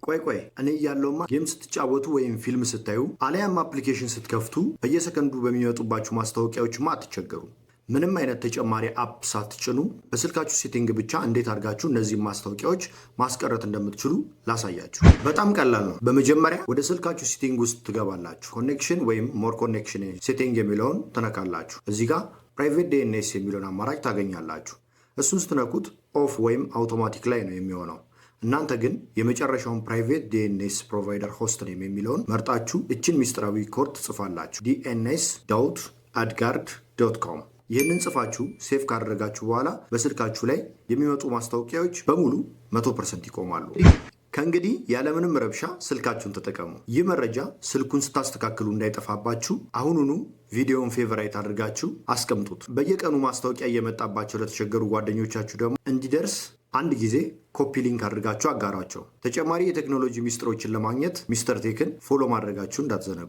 ቆይ እኔ ያለውማ ጌም ስትጫወቱ ወይም ፊልም ስታዩ አሊያም አፕሊኬሽን ስትከፍቱ በየሰከንዱ በሚመጡባችሁ ማስታወቂያዎችማ አትቸገሩ። ምንም አይነት ተጨማሪ አፕ ሳትጭኑ በስልካችሁ ሴቲንግ ብቻ እንዴት አድርጋችሁ እነዚህ ማስታወቂያዎች ማስቀረት እንደምትችሉ ላሳያችሁ። በጣም ቀላል ነው። በመጀመሪያ ወደ ስልካችሁ ሴቲንግ ውስጥ ትገባላችሁ። ኮኔክሽን ወይም ሞር ኮኔክሽን ሴቲንግ የሚለውን ትነካላችሁ። እዚህ ጋር ፕራይቬት ዲኤንኤስ የሚለውን አማራጭ ታገኛላችሁ። እሱን ስትነኩት ኦፍ ወይም አውቶማቲክ ላይ ነው የሚሆነው። እናንተ ግን የመጨረሻውን ፕራይቬት ዲኤንኤስ ፕሮቫይደር ሆስት ኔም የሚለውን መርጣችሁ እችን ሚስጥራዊ ኮድ ትጽፋላችሁ። dns.adguard.com ይህንን ጽፋችሁ ሴፍ ካደረጋችሁ በኋላ በስልካችሁ ላይ የሚመጡ ማስታወቂያዎች በሙሉ 100% ይቆማሉ። ከእንግዲህ ያለምንም ረብሻ ስልካችሁን ተጠቀሙ። ይህ መረጃ ስልኩን ስታስተካክሉ እንዳይጠፋባችሁ አሁኑኑ ቪዲዮውን ፌቨራይት አድርጋችሁ አስቀምጡት። በየቀኑ ማስታወቂያ እየመጣባቸው ለተቸገሩ ጓደኞቻችሁ ደግሞ እንዲደርስ አንድ ጊዜ ኮፒ ሊንክ አድርጋችሁ አጋሯቸው። ተጨማሪ የቴክኖሎጂ ሚስጥሮችን ለማግኘት ሚስተር ቴክን ፎሎ ማድረጋችሁ እንዳትዘነጉ።